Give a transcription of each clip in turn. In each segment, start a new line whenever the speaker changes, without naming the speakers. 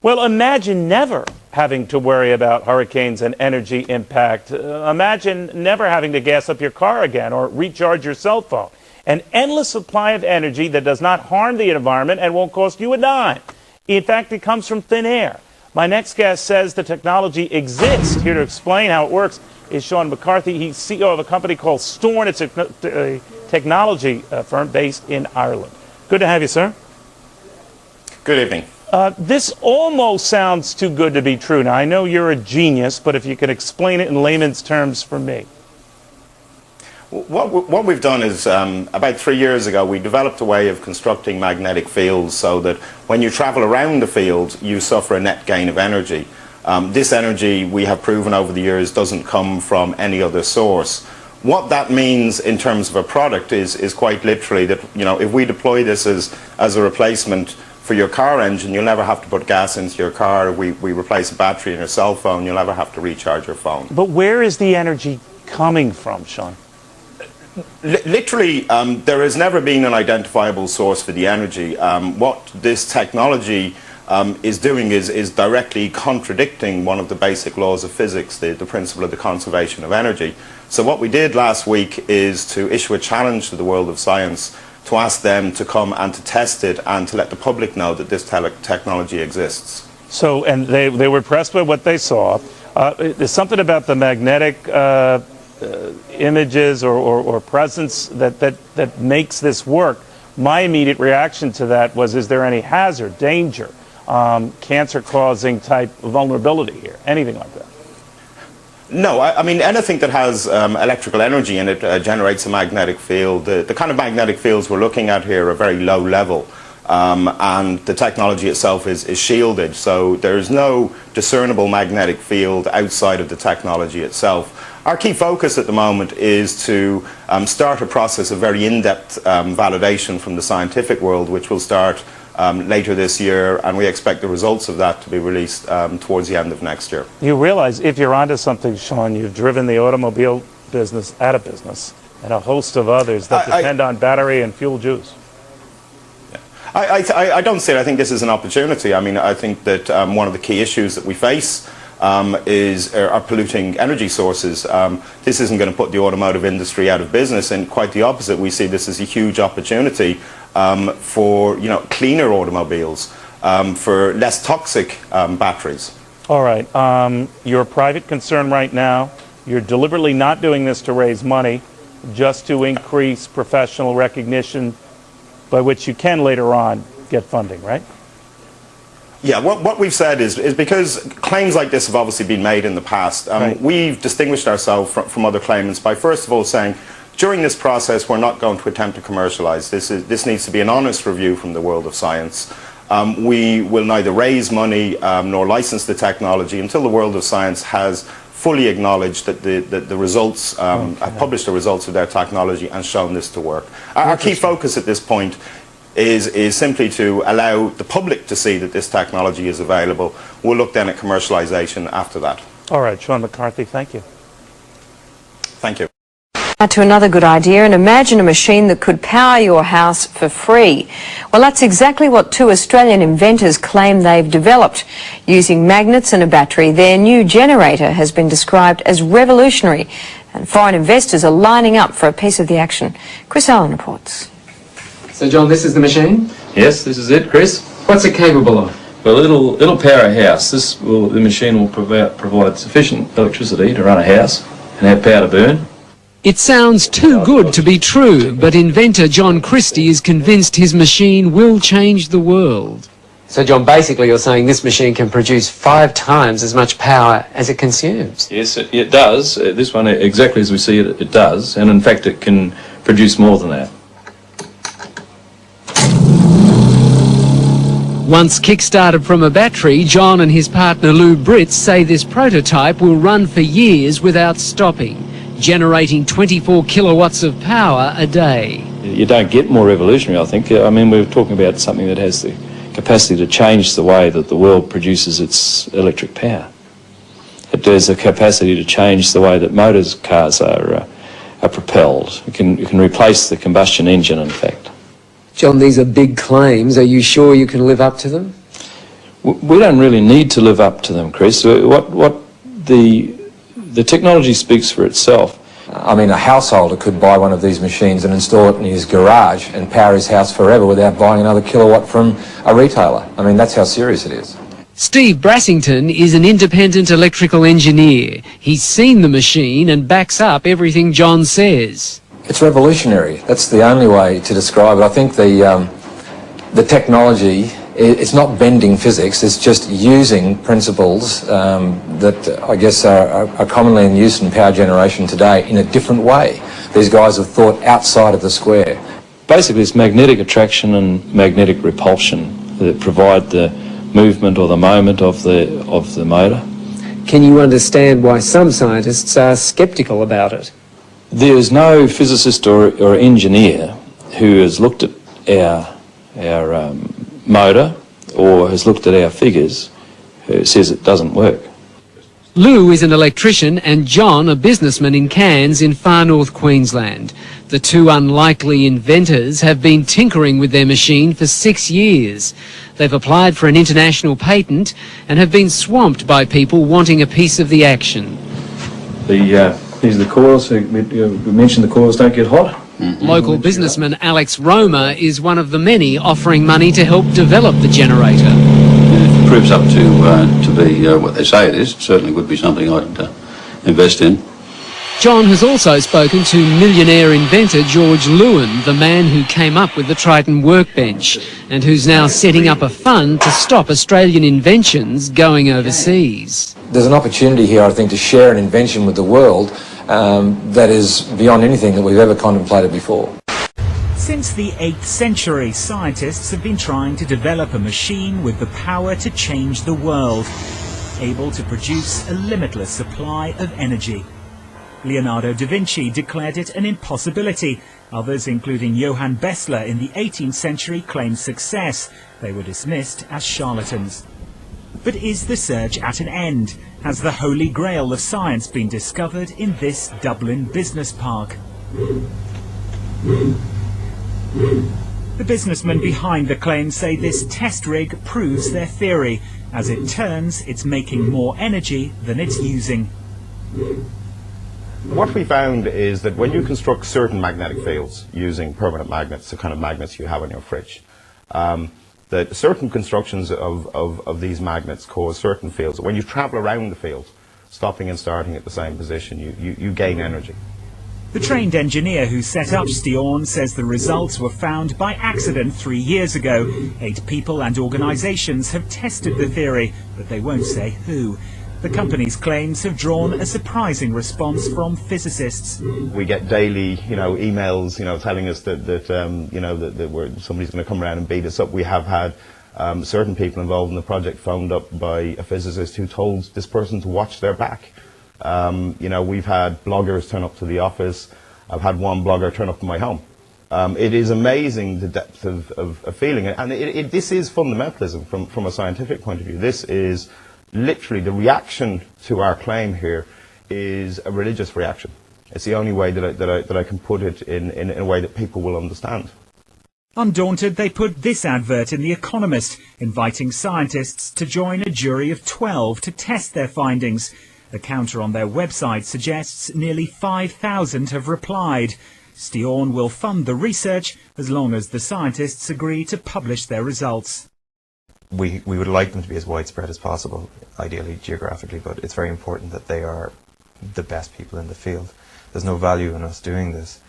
Well, imagine never having to worry about hurricanes and energy impact. Imagine never having to gas up your car again or recharge your cell phone. An endless supply of energy that does not harm the environment and won't cost you a dime. In fact, it comes from thin air. My next guest says the technology exists. Here to explain how it works is Sean McCarthy. He's CEO of a company called Storm. It's a technology firm based in Ireland. Good to have you, sir.
Good evening.
This almost sounds too good to be true. Now, I know you're a genius, but if you could explain it in layman's terms for me.
What we've done is, about 3 years ago, we developed a way of constructing magnetic fields so that when you travel around the field, you suffer a net gain of energy. This energy, we have proven over the years, doesn't come from any other source. What that means in terms of a product is quite literally that, you know, if we deploy this as a replacement for your car engine, you'll never have to put gas into your car. We replace a battery in your cell phone, you'll never have to recharge your phone.
But where is the energy coming from, Sean?
Literally, there has never been an identifiable source for the energy. What this technology is doing is directly contradicting one of the basic laws of physics, the principle of the conservation of energy. So what we did last week is to issue a challenge to the world of science to ask them to come and to test it and to let the public know that this technology exists.
So, and they were impressed by what they saw. There's something about the magnetic images or presence that makes this work. My immediate reaction to that was, is there any hazard, danger, cancer-causing type vulnerability here? Anything like that?
No, I mean anything that has electrical energy in it generates a magnetic field. The kind of magnetic fields we're looking at here are very low level, and the technology itself is shielded, so there's no discernible magnetic field outside of the technology itself. Our key focus at the moment is to start a process of very in-depth validation from the scientific world, which will start later this year, and we expect the results of that to be released towards the end of next year.
You realize if you're onto something, Sean, you've driven the automobile business out of business and a host of others that depend on battery and fuel juice.
I don't see it. I think this is an opportunity. I mean, I think that one of the key issues that we face are polluting energy sources. This isn't going to put the automotive industry out of business, and quite the opposite. We see this as a huge opportunity for, you know, cleaner automobiles, for less toxic batteries.
All right. You're a private concern right now. You're deliberately not doing this to raise money, just to increase professional recognition, by which you can later on get funding, right?
Yeah, what we've said is because claims like this have obviously been made in the past,
right.
We've distinguished ourselves from other claimants by first of all saying, during this process we're not going to attempt to commercialize. This needs to be an honest review from the world of science. We will neither raise money nor license the technology until the world of science has fully acknowledged that the results, have published the results of their technology and shown this to work. Our key focus at this point is simply to allow the public to see that this technology is available. We'll look then at commercialization after that.
All right, Sean McCarthy, thank you.
Thank you.
Now to another good idea, and imagine a machine that could power your house for free. Well, that's exactly what two Australian inventors claim they've developed. Using magnets and a battery, their new generator has been described as revolutionary, and foreign investors are lining up for a piece of the action. Chris Allen reports.
So, John, this is the machine?
Yes, this is it, Chris.
What's it capable of?
Well, it'll power a house. The machine will provide sufficient electricity to run a house and have power to burn.
It sounds too good to be true, but inventor John Christie is convinced his machine will change the world.
So, John, basically you're saying this machine can produce 5 times as much power as it consumes?
Yes, it does. This one, exactly as we see it, it does. And in fact, it can produce more than that.
Once kick-started from a battery, John and his partner Lou Britz say this prototype will run for years without stopping, generating 24 kilowatts of power a day.
You don't get more revolutionary, I think. I mean, we're talking about something that has the capacity to change the way that the world produces its electric power. It has the capacity to change the way that cars are propelled. It can replace the combustion engine, in fact.
John, these are big claims. Are you sure you can live up to them?
We don't really need to live up to them, Chris. What the technology speaks for itself.
I mean, a householder could buy one of these machines and install it in his garage and power his house forever without buying another kilowatt from a retailer. I mean, that's how serious it is.
Steve Brassington is an independent electrical engineer. He's seen the machine and backs up everything John says.
It's revolutionary. That's the only way to describe it. I think the technology, it's not bending physics, it's just using principles that I guess are commonly in use in power generation today in a different way. These guys have thought outside of the square.
Basically, it's magnetic attraction and magnetic repulsion that provide the movement or the moment of the motor.
Can you understand why some scientists are sceptical about it?
There's no physicist or engineer who has looked at our motor or has looked at our figures who says it doesn't work.
Lou is an electrician and John a businessman in Cairns in far north Queensland. The two unlikely inventors have been tinkering with their machine for 6 years. They've applied for an international patent and have been swamped by people wanting a piece of the action.
These are the coils. We mentioned the coils don't get hot.
Local businessman Alex Roma is one of the many offering money to help develop the generator.
If it proves up to be what they say it is, it certainly would be something I'd invest in.
John has also spoken to millionaire inventor George Lewin, the man who came up with the Triton workbench and who's now setting up a fund to stop Australian inventions going overseas.
There's an opportunity here, I think, to share an invention with the world that is beyond anything that we've ever contemplated before.
Since the 8th century, scientists have been trying to develop a machine with the power to change the world, able to produce a limitless supply of energy. Leonardo da Vinci declared it an impossibility. Others, including Johann Bessler in the 18th century, claimed success. They were dismissed as charlatans. But is the search at an end? Has the holy grail of science been discovered in this Dublin business park? The businessmen behind the claim say this test rig proves their theory. As it turns, it's making more energy than it's using.
What we found is that when you construct certain magnetic fields using permanent magnets, the kind of magnets you have in your fridge, that certain constructions of these magnets cause certain fields. When you travel around the field, stopping and starting at the same position, you gain energy.
The trained engineer who set up Stirling says the results were found by accident 3 years ago. 8 people and organisations have tested the theory, but they won't say who. The company's claims have drawn a surprising response from physicists.
We get daily, emails, telling us that somebody's going to come around and beat us up. We have had certain people involved in the project phoned up by a physicist who told this person to watch their back. We've had bloggers turn up to the office. I've had one blogger turn up to my home. It is amazing the depth of feeling, and this is fundamentalism from a scientific point of view. This is literally the reaction to our claim here is a religious reaction. It's the only way that I can put it in a way that people will understand.
Undaunted, they put this advert in The Economist, inviting scientists to join a jury of 12 to test their findings. The counter on their website suggests nearly 5,000 have replied. Stirling will fund the research as long as the scientists agree to publish their results.
We would like them to be as widespread as possible, ideally geographically, but it's very important that they are the best people in the field. There's no value in us doing this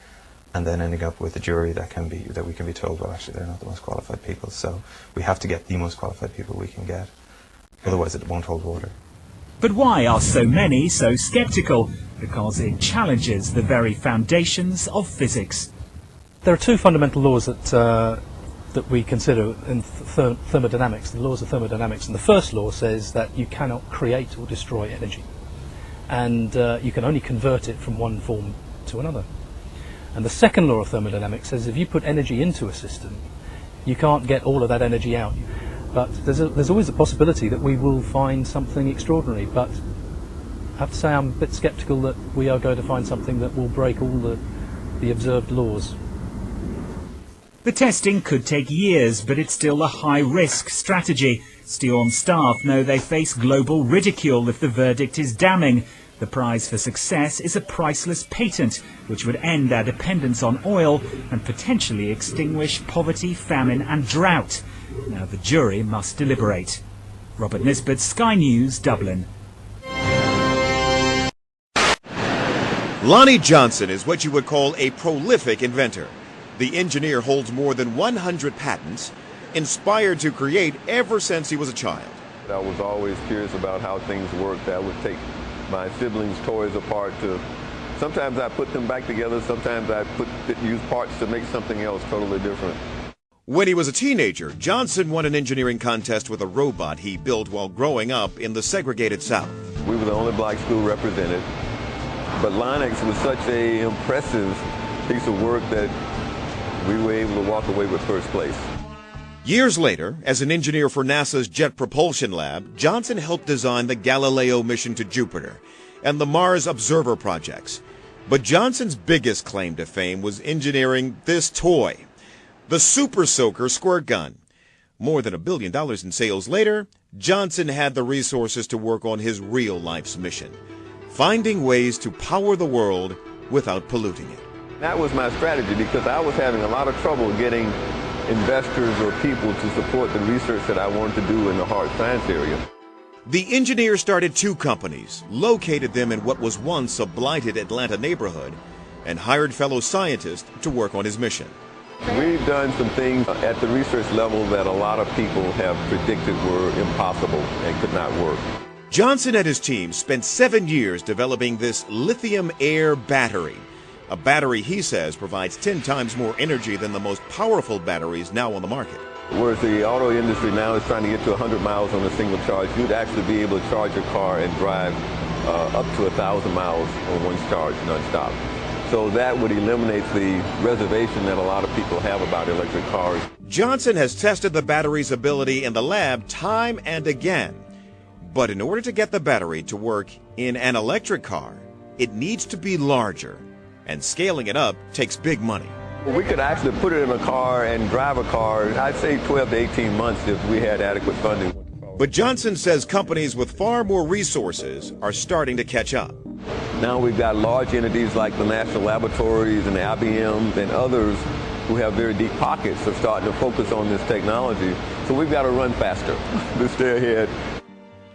and then ending up with a jury that we can be told, well, actually they're not the most qualified people. So we have to get the most qualified people we can get, otherwise it won't hold water.
But why are so many so sceptical? Because it challenges the very foundations of physics.
There are 2 fundamental laws that we consider in thermodynamics, the laws of thermodynamics. And the first law says that you cannot create or destroy energy. And you can only convert it from one form to another. And the second law of thermodynamics says if you put energy into a system, you can't get all of that energy out. But there's always a possibility that we will find something extraordinary. But I have to say I'm a bit sceptical that we are going to find something that will break all the observed laws.
The testing could take years, but it's still a high-risk strategy. Stirling staff know they face global ridicule if the verdict is damning. The prize for success is a priceless patent, which would end our dependence on oil and potentially extinguish poverty, famine and drought. Now the jury must deliberate. Robert Nisbet, Sky News, Dublin.
Lonnie Johnson is what you would call a prolific inventor. The engineer holds more than 100 patents, inspired to create ever since he was a child.
I was always curious about how things worked. I would take my siblings' toys apart to, sometimes I put them back together, sometimes I use parts to make something else totally different.
When he was a teenager, Johnson won an engineering contest with a robot he built while growing up in the segregated South.
We were the only black school represented, but Linux was such an impressive piece of work that we were able to walk away with first place.
Years later, as an engineer for NASA's Jet Propulsion Lab, Johnson helped design the Galileo mission to Jupiter and the Mars Observer projects. But Johnson's biggest claim to fame was engineering this toy, the Super Soaker squirt gun. More than $1 billion in sales later, Johnson had the resources to work on his real life's mission, finding ways to power the world without polluting it.
That was my strategy because I was having a lot of trouble getting investors or people to support the research that I wanted to do in the hard science area.
The engineer started 2 companies, located them in what was once a blighted Atlanta neighborhood, and hired fellow scientists to work on his mission.
We've done some things at the research level that a lot of people have predicted were impossible and could not work.
Johnson and his team spent 7 years developing this lithium-air battery. A battery, he says, provides 10 times more energy than the most powerful batteries now on the market.
Whereas the auto industry now is trying to get to 100 miles on a single charge, you'd actually be able to charge your car and drive up to 1,000 miles on one charge nonstop. So that would eliminate the reservation that a lot of people have about electric cars.
Johnson has tested the battery's ability in the lab time and again. But in order to get the battery to work in an electric car, it needs to be larger. And scaling it up takes big money.
We could actually put it in a car and drive a car, I'd say 12 to 18 months if we had adequate funding.
But Johnson says companies with far more resources are starting to catch up.
Now we've got large entities like the national laboratories and the IBMs and others who have very deep pockets are starting to focus on this technology. So we've got to run faster to stay ahead.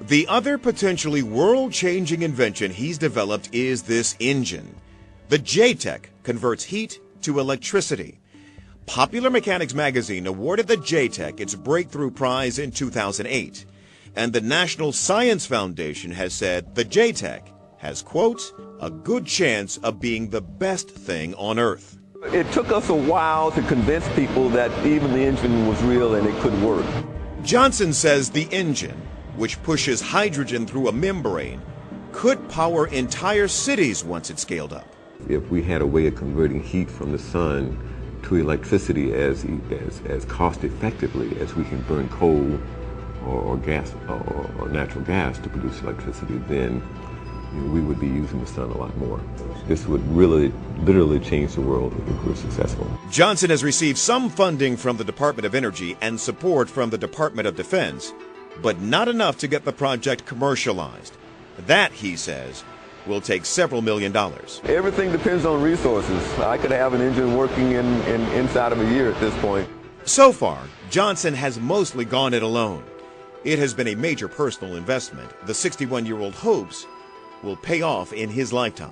The other potentially world-changing invention he's developed is this engine. The J-Tech converts heat to electricity. Popular Mechanics magazine awarded the J-Tech its breakthrough prize in 2008. And the National Science Foundation has said the J-Tech has, quote, a good chance of being the best thing on Earth.
It took us a while to convince people that even the engine was real and it could work.
Johnson says the engine, which pushes hydrogen through a membrane, could power entire cities once it's scaled up.
If we had a way of converting heat from the sun to electricity as cost effectively as we can burn coal or gas or natural gas to produce electricity, then we would be using the sun a lot more. This would really, literally change the world if we're successful.
Johnson has received some funding from the Department of Energy and support from the Department of Defense, but not enough to get the project commercialized. That, he says, will take several $1 million.
Everything depends on resources. I could have an engine working inside of a year at this point.
So far, Johnson has mostly gone it alone. It has been a major personal investment. The 61-year-old hopes will pay off in his lifetime.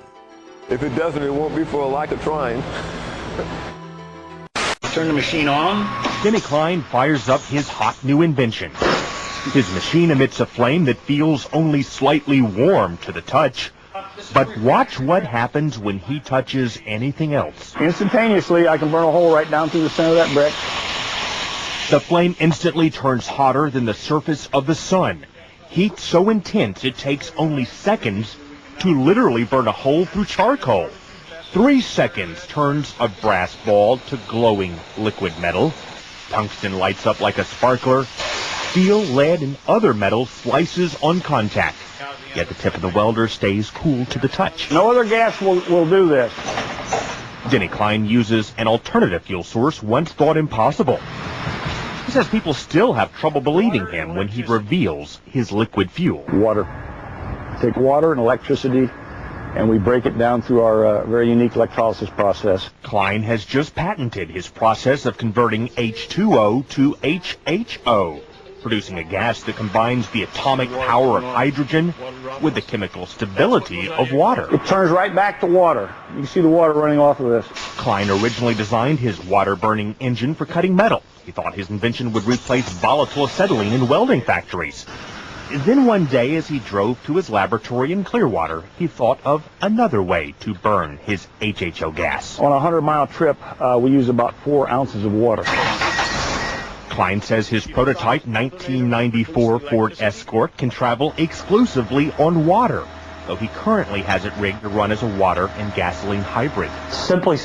If it doesn't, it won't be for a lack of trying.
Turn the machine on. Denny Klein fires up his hot new invention. His machine emits a flame that feels only slightly warm to the touch. But watch what happens when he touches anything else.
Instantaneously, I can burn a hole right down through the center of that brick.
The flame instantly turns hotter than the surface of the sun. Heat so intense it takes only seconds to literally burn a hole through charcoal. 3 seconds turns a brass ball to glowing liquid metal. Tungsten lights up like a sparkler. Steel, lead, and other metal slices on contact. Yet the tip of the welder stays cool to the touch.
No other gas will do this.
Denny Klein uses an alternative fuel source once thought impossible. says people still have trouble believing him when he reveals his liquid fuel.
Water. Take water and electricity, and we break it down through our very unique electrolysis process.
Klein has just patented his process of converting H2O to HHO, producing a gas that combines the atomic power of hydrogen with the chemical stability of water.
It turns right back to water. You can see the water running off of this.
Klein originally designed his water-burning engine for cutting metal. He thought his invention would replace volatile acetylene in welding factories. Then one day, as he drove to his laboratory in Clearwater, he thought of another way to burn his HHO gas.
On a 100-mile trip, we use about 4 ounces of water.
Klein says his prototype 1994 Ford Escort can travel exclusively on water, though he currently has it rigged to run as a water and gasoline hybrid.
Simply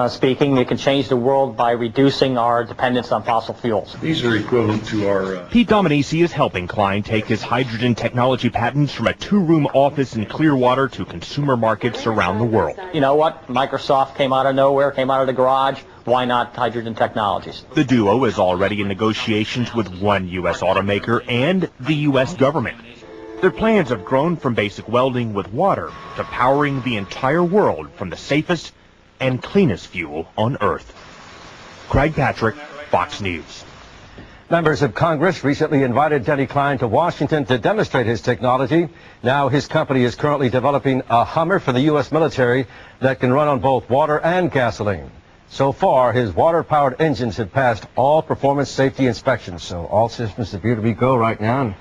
speaking, it can change the world by reducing our dependence on fossil fuels.
These are equivalent to our...
Pete Dominici is helping Klein take his hydrogen technology patents from a 2-room office in Clearwater to consumer markets around the world.
You know what? Microsoft came out of nowhere, came out of the garage. Why not hydrogen technologies?
The duo is already in negotiations with one U.S. automaker and the U.S. government. Their plans have grown from basic welding with water to powering the entire world from the safest and cleanest fuel on Earth. Craig Patrick, Fox News.
Members of Congress recently invited Denny Klein to Washington to demonstrate his technology. Now his company is currently developing a Hummer for the U.S. military that can run on both water and gasoline. So far, his water-powered engines have passed all performance safety inspections, so all systems appear to be go right now, and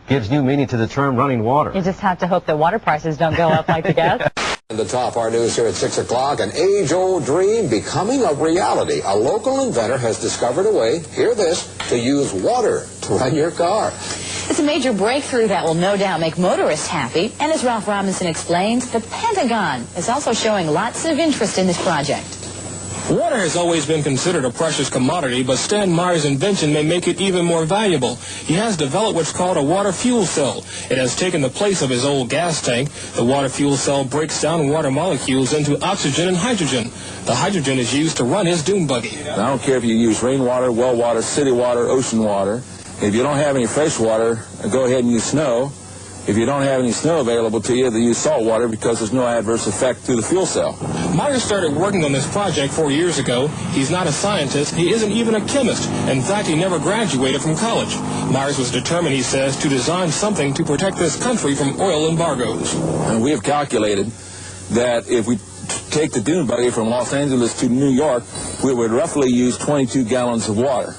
gives new meaning to the term running water.
You just have to hope that water prices don't go up like the gas.
And the top, our news here at 6 o'clock, an age-old dream becoming a reality. A local inventor has discovered a way, hear this, to use water to run your car.
It's a major breakthrough that will no doubt make motorists happy. And as Ralph Robinson explains, the Pentagon is also showing lots of interest in this project.
Water has always been considered a precious commodity, but Stan Meyers' invention may make it even more valuable. He has developed what's called a water fuel cell. It has taken the place of his old gas tank. The water fuel cell breaks down water molecules into oxygen and hydrogen. The hydrogen is used to run his dune buggy.
I don't care if you use rainwater, well water, city water, ocean water. If you don't have any fresh water, go ahead and use snow. If you don't have any snow available to you, then use salt water because there's no adverse effect to the fuel cell.
Myers started working on this project 4 years ago. He's not a scientist. He isn't even a chemist. In fact, he never graduated from college. Myers was determined, he says, to design something to protect this country from oil embargoes.
And we have calculated that if we take the dune buggy from Los Angeles to New York, we would roughly use 22 gallons of water.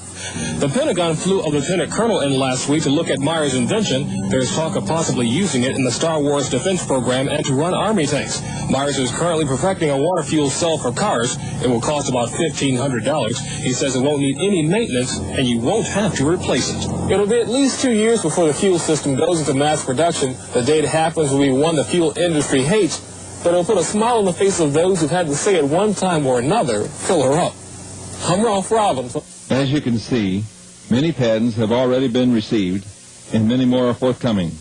The Pentagon flew a lieutenant colonel in last week to look at Myers' invention. There's talk of possibly using it in the Star Wars defense program and to run army tanks. Myers is currently perfecting a water fuel cell for cars. It will cost about $1,500. He says it won't need any maintenance, and you won't have to replace it. It'll be at least 2 years before the fuel system goes into mass production. The day it happens will be one the fuel industry hates, but it'll put a smile on the face of those who've had to say at one time or another, fill her up. I'm Ralph Robinson.
As you can see, many patents have already been received, and many more are forthcoming.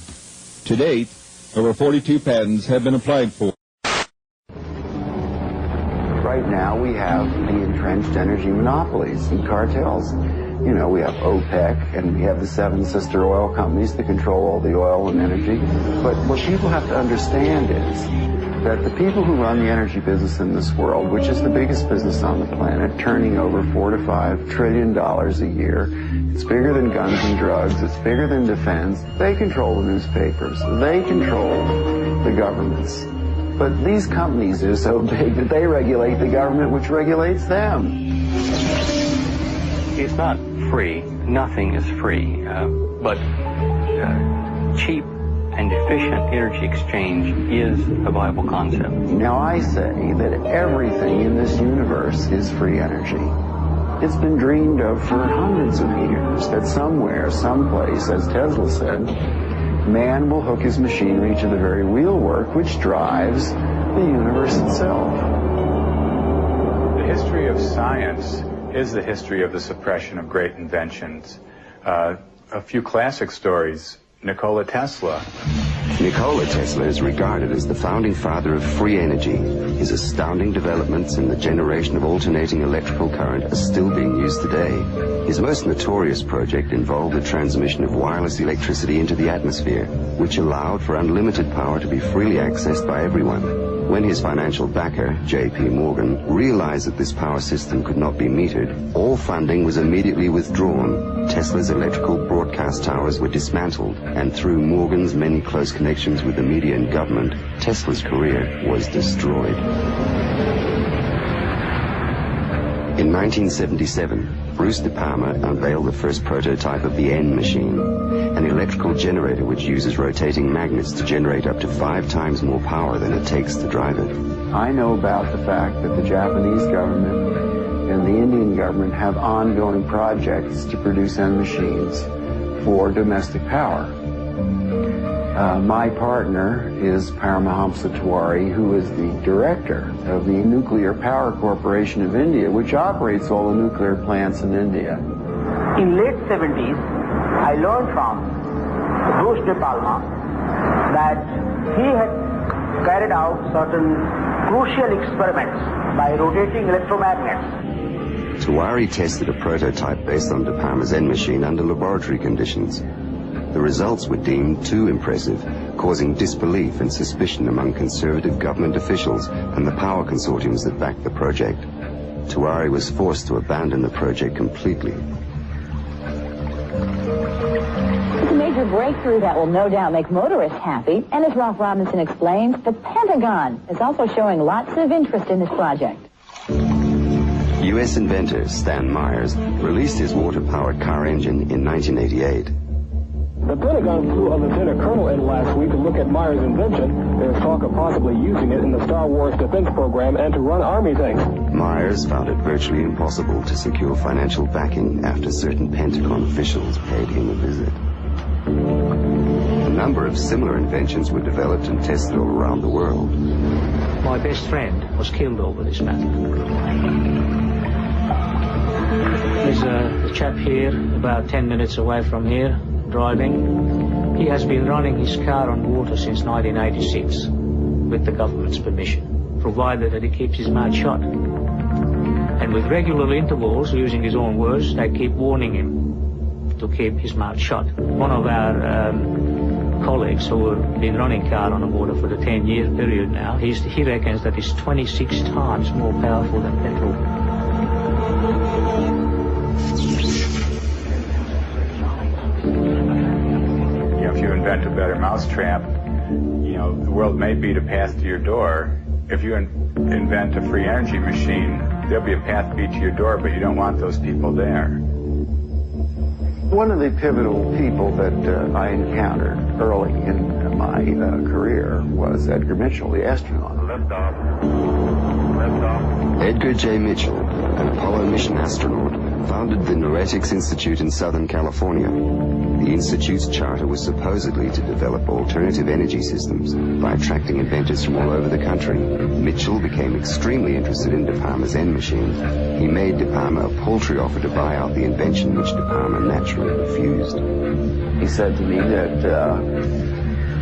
To date, over 42 patents have been applied for.
Right now, we have the entrenched energy monopolies and cartels. You know, we have OPEC, and we have the 7 sister oil companies that control all the oil and energy. But what people have to understand is that the people who run the energy business in this world, which is the biggest business on the planet, turning over $4 to $5 trillion a year, it's bigger than guns and drugs, it's bigger than defense. They control the newspapers, they control the governments. But these companies are so big that they regulate the government, which regulates them.
It's not free. Nothing is free. But cheap and efficient energy exchange is a viable concept.
Now I say that everything in this universe is free energy. It's been dreamed of for hundreds of years that somewhere, someplace, as Tesla said, man will hook his machinery to the very wheelwork which drives the universe itself.
The history of science is the history of the suppression of great inventions. A few classic stories Nikola Tesla.
Nikola Tesla is regarded as the founding father of free energy. His astounding developments in the generation of alternating electrical current are still being used today. His most notorious project involved the transmission of wireless electricity into the atmosphere, which allowed for unlimited power to be freely accessed by everyone. When his financial backer, J.P. Morgan, realized that this power system could not be metered, all funding was immediately withdrawn. Tesla's electrical broadcast towers were dismantled, and through Morgan's many close connections with the media and government, Tesla's career was destroyed. In 1977, Bruce De Palma unveiled the first prototype of the N machine, an electrical generator which uses rotating magnets to generate up to 5 times more power than it takes to drive it. I know about the fact that the Japanese government and the Indian government have ongoing projects to produce N machines for domestic power. My partner is Paramahamsa Tiwari, who is the director of the Nuclear Power Corporation of India, which operates all the nuclear plants in India.
In late 70s, I learned from Bruce De Palma that he had carried out certain crucial experiments by rotating electromagnets.
Tiwari tested a prototype based on De Palma's N machine under laboratory conditions. The results were deemed too impressive, causing disbelief and suspicion among conservative government officials and the power consortiums that backed the project. Tiwari was forced to abandon the project completely.
It's a major breakthrough that will no doubt make motorists happy, and as Ralph Robinson explains, the Pentagon is also showing lots of interest in this project.
U.S. inventor Stan Meyers released his water-powered car engine in 1988.
The Pentagon flew a lieutenant colonel in last week to look at Meyers' invention. There's talk of possibly using it in the Star Wars defense program and to run army tanks.
Meyers found it virtually impossible to secure financial backing after certain Pentagon officials paid him a visit. A number of similar inventions were developed and tested all around the world.
My best friend was killed over this matter. There's a chap here, about 10 minutes away from here, driving. He has been running his car on water since 1986 with the government's permission, provided that he keeps his mouth shut. And with regular intervals, using his own words, they keep warning him to keep his mouth shut. One of our colleagues who have been running car on the water for the 10-year period now, he reckons that it's 26 times more powerful than petrol.
If you invent a better mousetrap, the world may be to path to your door. If you invent a free energy machine, there'll be a path be to your door, but you don't want those people there.
One of the pivotal people that I encountered early in my career was Edgar Mitchell, the astronaut. Edgar J. Mitchell, an Apollo mission astronaut, founded the Noetics Institute in Southern California. The Institute's charter was supposedly to develop alternative energy systems by attracting inventors from all over the country. Mitchell became extremely interested in De Palma's N machine. He made De Palma a paltry offer to buy out the invention, which De Palma naturally refused. He said to me that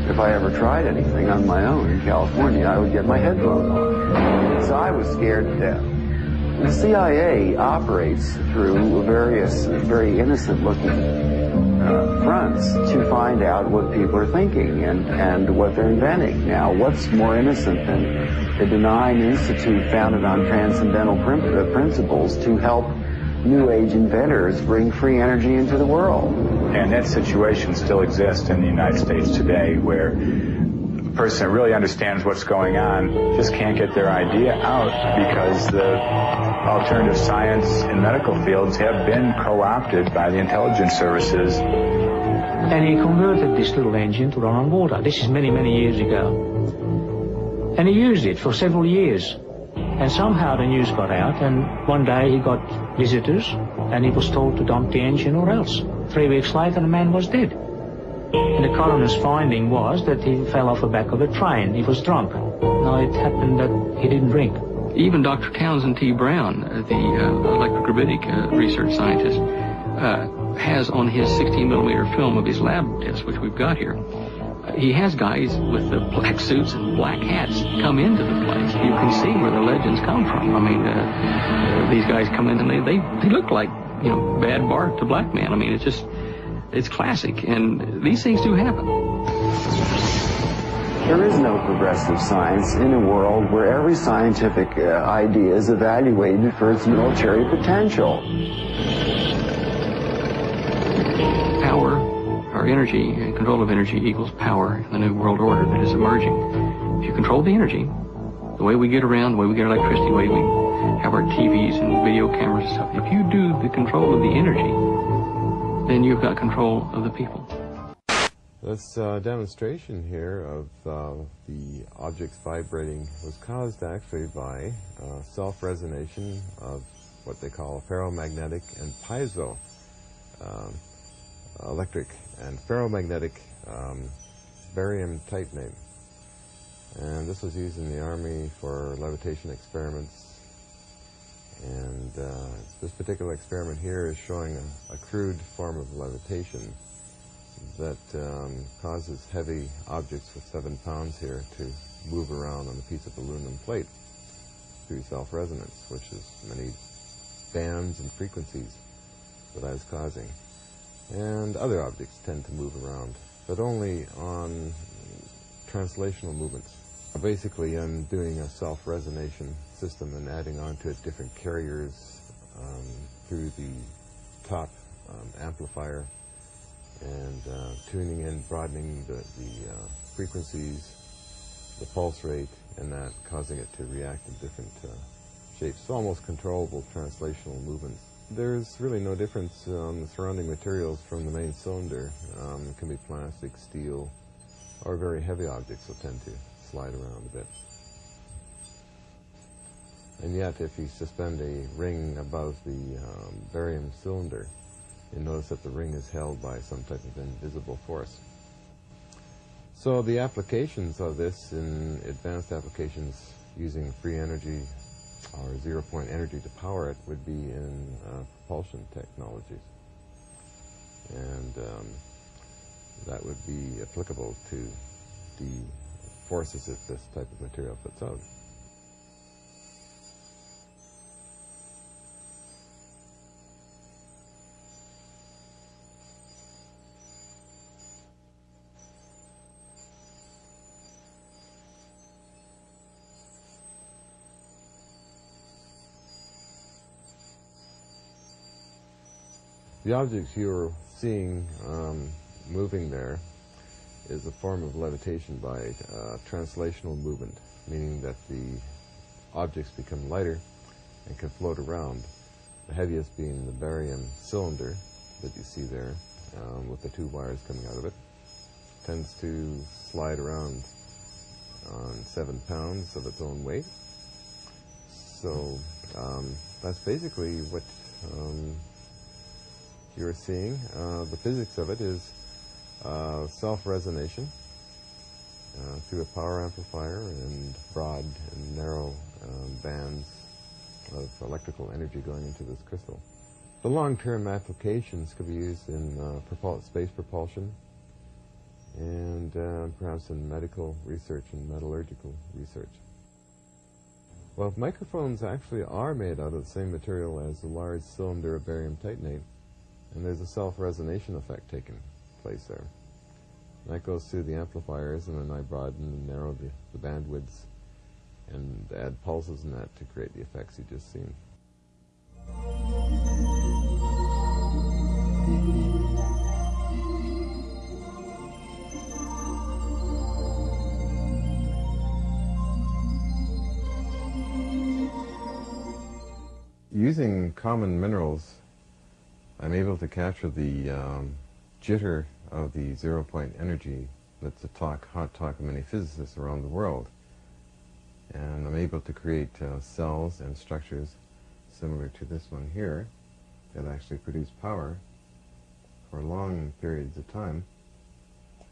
if I ever tried anything on my own in California, I would get my head blown off. So I was scared to death. The CIA operates through various very innocent-looking fronts to find out what people are thinking and what they're inventing. Now, what's more innocent than a benign institute founded on transcendental principles to help New Age inventors bring free energy into the world?
And that situation still exists in the United States today, where a person that really understands what's going on just can't get their idea out because the alternative science and medical fields have been co-opted by the intelligence services.
And he converted this little engine to run on water. This is many, many years ago. And he used it for several years. And somehow the news got out, and one day he got visitors, and he was told to dump the engine or else. 3 weeks later, the man was dead. And the coroner's finding was that he fell off the back of a train. He was drunk. Now, it happened that he didn't drink.
Even Dr. Townsend T. Brown, the electrogravitic research scientist,
has on his 16-millimeter film of his lab test, which we've got here, he has guys with the black suits and black hats come into the place. You can see where the legends come from. I mean, these guys come in and they look like, you know, bad Bart to black man. I mean, it's classic, and these things do happen.
There is no progressive science in a world where every scientific idea is evaluated for its military potential.
Power, or energy, and control of energy equals power in the new world order that is emerging. If you control the energy, the way we get around, the way we get electricity, the way we have our TVs and video cameras and stuff, if you do the control of the energy, then you've got control of the people.
This demonstration here of the objects vibrating was caused actually by self-resonation of what they call ferromagnetic and piezo electric and ferromagnetic barium titanate. And this was used in the Army for levitation experiments. And this particular experiment here is showing a crude form of levitation that causes heavy objects with 7 pounds here to move around on a piece of aluminum plate through self-resonance, which is many bands and frequencies that I was causing. And other objects tend to move around, but only on translational movements. Basically, I'm doing a self-resonation system and adding onto it different carriers through the top amplifier and tuning in, broadening the frequencies, the pulse rate, and that causing it to react in different shapes. So almost controllable translational movements. There's really no difference on the surrounding materials from the main cylinder. It can be plastic, steel, or very heavy objects will tend to slide around a bit. And yet, if you suspend a ring above the barium cylinder, you notice that the ring is held by some type of invisible force. So the applications of this in advanced applications using free energy or zero-point energy to power it would be in propulsion technologies. And that would be applicable to the forces that this type of material puts out. The objects you're seeing moving there is a form of levitation by translational movement, meaning that the objects become lighter and can float around. The heaviest being the barium cylinder that you see there with the 2 wires coming out of it. Tends to slide around on 7 pounds of its own weight. So that's basically what you're seeing. The physics of it is self-resonation through a power amplifier and broad and narrow bands of electrical energy going into this crystal. The long-term applications could be used in space propulsion and perhaps in medical research and metallurgical research. Well, microphones actually are made out of the same material as the large cylinder of barium titanate, and there's a self-resonation effect taking place there. And that goes through the amplifiers, and then I broaden and narrow the bandwidths and add pulses in that to create the effects you just seen. Using common minerals, I'm able to capture the jitter of the zero-point energy that's hot talk of many physicists around the world. And I'm able to create cells and structures similar to this one here that actually produce power for long periods of time.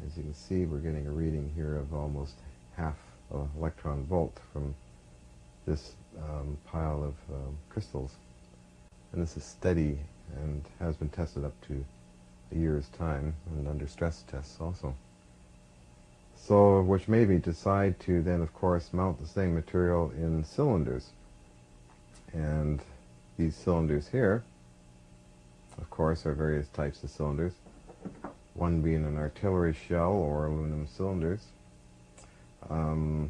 As you can see, we're getting a reading here of almost half an electron volt from this pile of crystals. And this is steady and has been tested up to
a year's time, and under stress tests also. So, which made me decide to then, of course, mount the same material in cylinders. And these cylinders here, of course, are various types of cylinders. One being an artillery shell or aluminum cylinders. I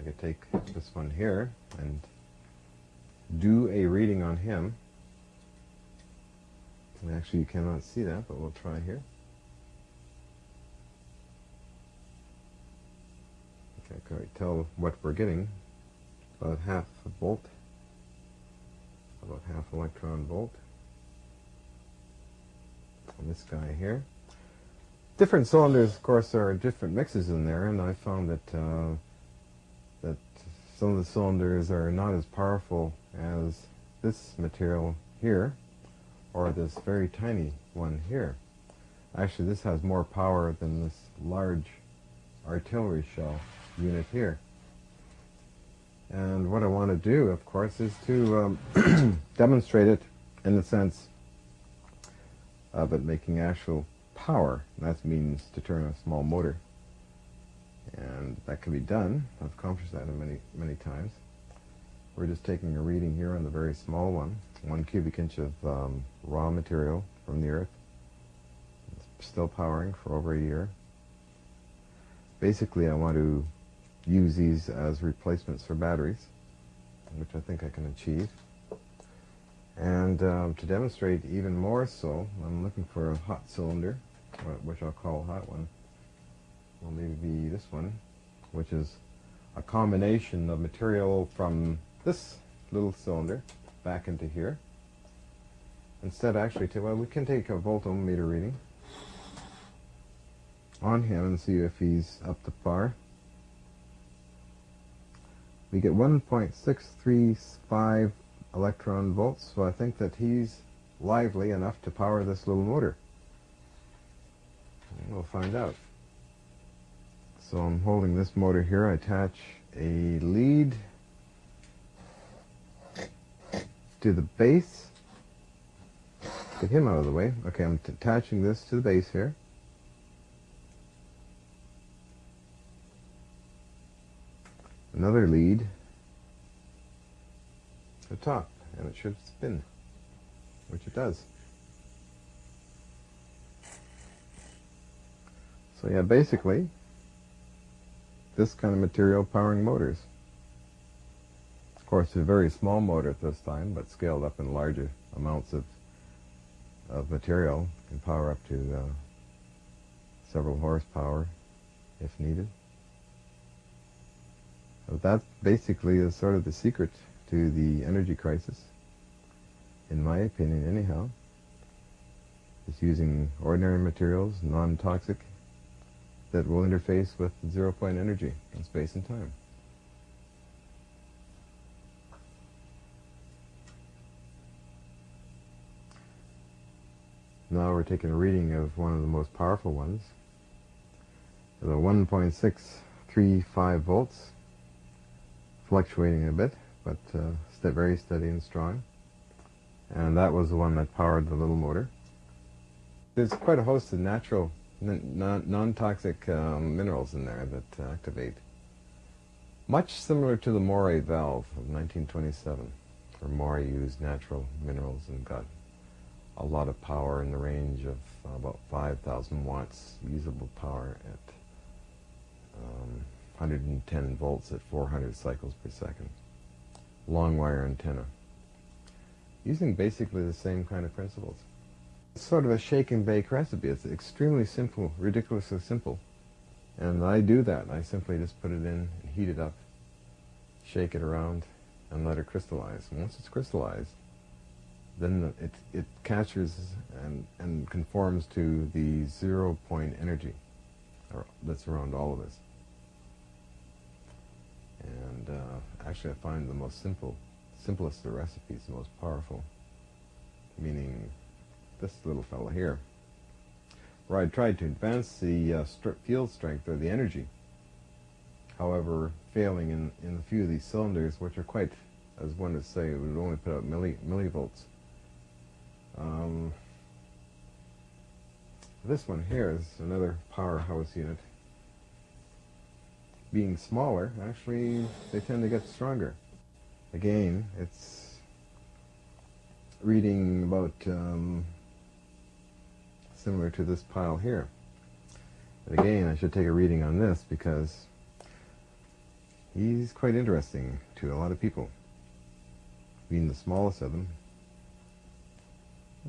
could take this one here and do a reading on him. And actually, you cannot see that, but we'll try here. Okay, I can tell what we're getting. About half a volt, about half electron volt. And this guy here. Different cylinders, of course, there are different mixes in there, and I found that that some of the cylinders are not as powerful as this material here, or this very tiny one here. Actually, this has more power than this large artillery shell unit here. And what I want to do, of course, is to demonstrate it in the sense of it making actual power. And that means to turn a small motor. And that can be done. I've accomplished that many times. We're just taking a reading here on the very small one. 1 cubic inch of raw material from the earth. It's still powering for over a year. Basically, I want to use these as replacements for batteries, which I think I can achieve. And to demonstrate even more so, I'm looking for a hot cylinder, which I'll call a hot one. Will maybe be this one, which is a combination of material from this little cylinder back into here. Instead, actually, we can take a voltometer reading on him and see if he's up to par. We get 1.635 electron volts, so I think that he's lively enough to power this little motor. And we'll find out. So I'm holding this motor here. I attach a lead to the base. Get him out of the way. Okay, I'm attaching this to the base here. Another lead to the top, and it should spin, which it does. So yeah, basically, this kind of material powering motors. Of course, it's a very small motor at this time, but scaled up in larger amounts of material, can power up to several horsepower if needed. So that basically is sort of the secret to the energy crisis, in my opinion anyhow. It's using ordinary materials, non-toxic, that will interface with zero-point energy in space and time. Now we're taking a reading of one of the most powerful ones, the 1.635 volts, fluctuating a bit, but very steady and strong. And that was the one that powered the little motor. There's quite a host of natural, non-toxic minerals in there that activate. Much similar to the Moray valve of 1927, where Moray used natural minerals and got a lot of power in the range of about 5,000 watts usable power at 110 volts at 400 cycles per second. Long wire antenna. Using basically the same kind of principles. It's sort of a shake and bake recipe. It's extremely simple, ridiculously simple. And I do that. I simply just put it in and heat it up, shake it around, and let it crystallize. And once it's crystallized, then it captures and conforms to the zero-point energy that's around all of this. And actually, I find the most simplest of the recipes the most powerful, meaning this little fellow here, where I tried to advance the field strength or the energy, however, failing in a few of these cylinders, which are quite, as one would say, it would only put out millivolts. This one here is another powerhouse unit. Being smaller, actually, they tend to get stronger. Again, it's reading about similar to this pile here. But again, I should take a reading on this because he's quite interesting to a lot of people. Being the smallest of them,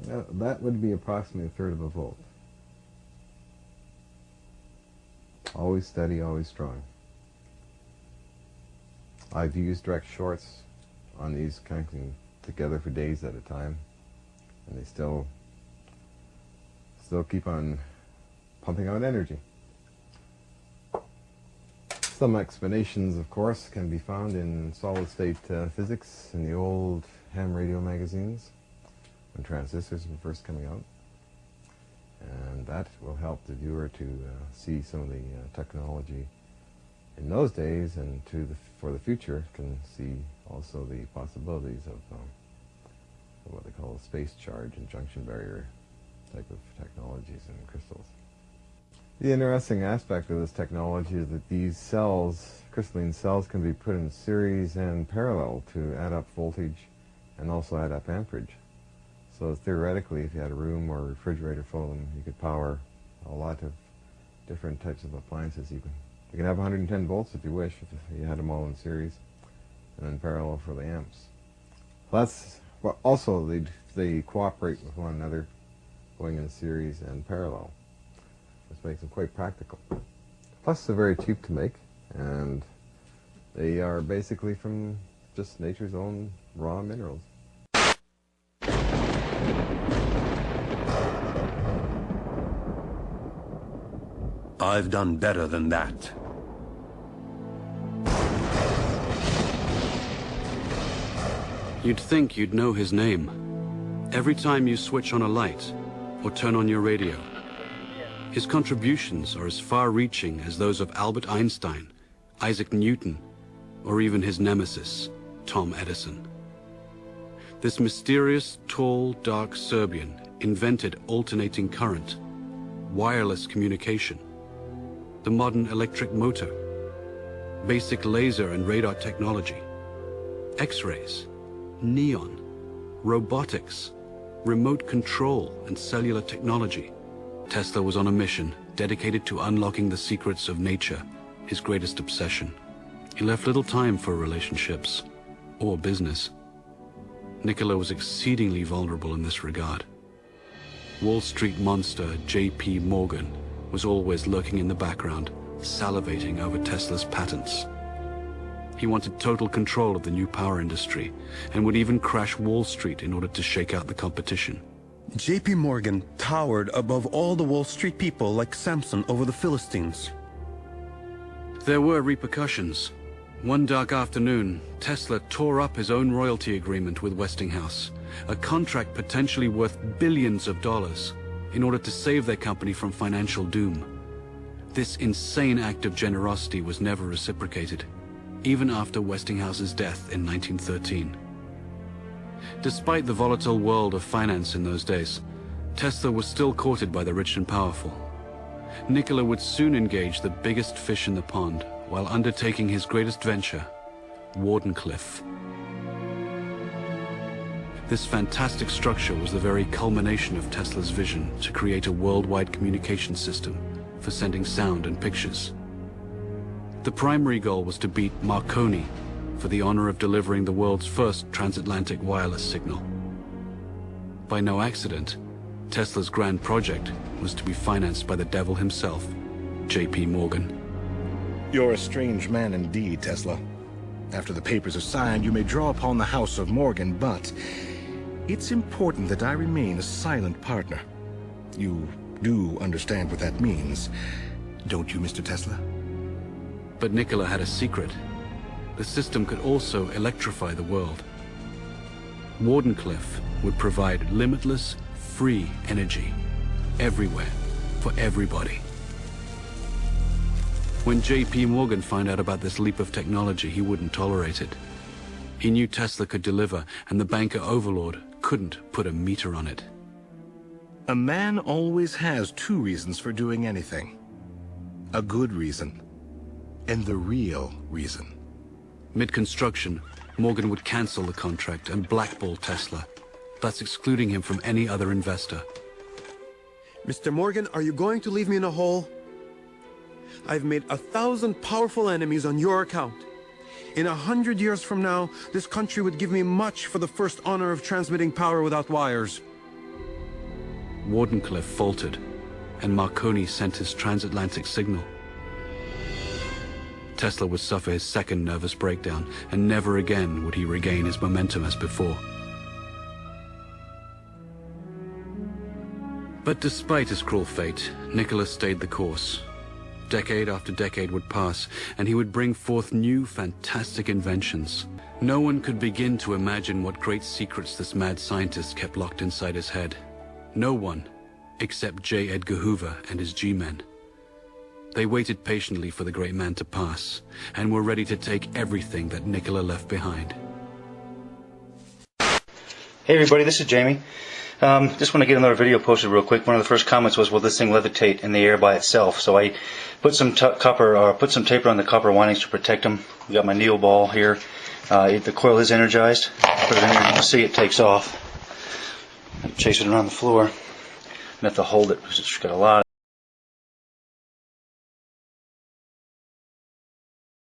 that would be approximately 1/3 of a volt. Always steady, always strong. I've used direct shorts on these connecting together for days at a time, and they still keep on pumping out energy. Some explanations, of course, can be found in solid-state physics in the old ham radio magazines when transistors were first coming out. And that will help the viewer to see some of the technology in those days, and for the future can see also the possibilities of what they call space charge and junction barrier type of technologies in crystals. The interesting aspect of this technology is that these cells, crystalline cells, can be put in series and parallel to add up voltage and also add up amperage. So theoretically, if you had a room or a refrigerator full of them, you could power a lot of different types of appliances. You can have 110 volts if you wish, if you had them all in series, and then parallel for the amps. That's well, also they cooperate with one another, going in series and parallel, which makes them quite practical. Plus, they're very cheap to make, and they are basically from just nature's own raw minerals.
I've done better than that.
You'd think you'd know his name. Every time you switch on a light or turn on your radio, his contributions are as far-reaching as those of Albert Einstein, Isaac Newton, or even his nemesis, Tom Edison. This mysterious, tall, dark Serbian invented alternating current, wireless communication, the modern electric motor, basic laser and radar technology, X-rays, neon, robotics, remote control, and cellular technology. Tesla was on a mission dedicated to unlocking the secrets of nature, his greatest obsession. He left little time for relationships or business. Nikola was exceedingly vulnerable in this regard. Wall Street monster J.P. Morgan was always lurking in the background, salivating over Tesla's patents. He wanted total control of the new power industry and would even crash Wall Street in order to shake out the competition.
J.P. Morgan towered above all the Wall Street people like Samson over the Philistines.
There were repercussions. One dark afternoon, Tesla tore up his own royalty agreement with Westinghouse, a contract potentially worth billions of dollars, in order to save their company from financial doom. This insane act of generosity was never reciprocated, even after Westinghouse's death in 1913. Despite the volatile world of finance in those days, Tesla was still courted by the rich and powerful. Nikola would soon engage the biggest fish in the pond while undertaking his greatest venture, Wardenclyffe. This fantastic structure was the very culmination of Tesla's vision to create a worldwide communication system for sending sound and pictures. The primary goal was to beat Marconi for the honor of delivering the world's first transatlantic wireless signal. By no accident, Tesla's grand project was to be financed by the devil himself, J.P. Morgan.
You're a strange man indeed, Tesla. After the papers are signed, you may draw upon the house of Morgan, but it's important that I remain a silent partner. You do understand what that means, don't you, Mr. Tesla?
But Nikola had a secret. The system could also electrify the world. Wardenclyffe would provide limitless, free energy, everywhere, for everybody. When J.P. Morgan found out about this leap of technology, he wouldn't tolerate it. He knew Tesla could deliver, and the banker overlord couldn't put a meter on it.
A man always has two reasons for doing anything. A good reason, and the real reason.
Mid-construction, Morgan would cancel the contract and blackball Tesla, thus excluding him from any other investor.
Mr. Morgan, are you going to leave me in a hole? I've made 1,000 powerful enemies on your account. In 100 years from now, this country would give me much for the first honor of transmitting power without wires.
Wardenclyffe faltered, and Marconi sent his transatlantic signal. Tesla would suffer his second nervous breakdown, and never again would he regain his momentum as before. But despite his cruel fate, Nikola stayed the course. Decade after decade would pass, and he would bring forth new, fantastic inventions. No one could begin to imagine what great secrets this mad scientist kept locked inside his head. No one, except J. Edgar Hoover and his G-men. They waited patiently for the great man to pass, and were ready to take everything that Nikola left behind.
Hey everybody, this is Jamie. Just want to get another video posted real quick. One of the first comments was, will this thing levitate in the air by itself? So I put some tape on the copper windings to protect them. We got my Neo ball here. The coil is energized. Put it in there, you can see it takes off. Chase it around the floor. I have to hold it because it's got a lot of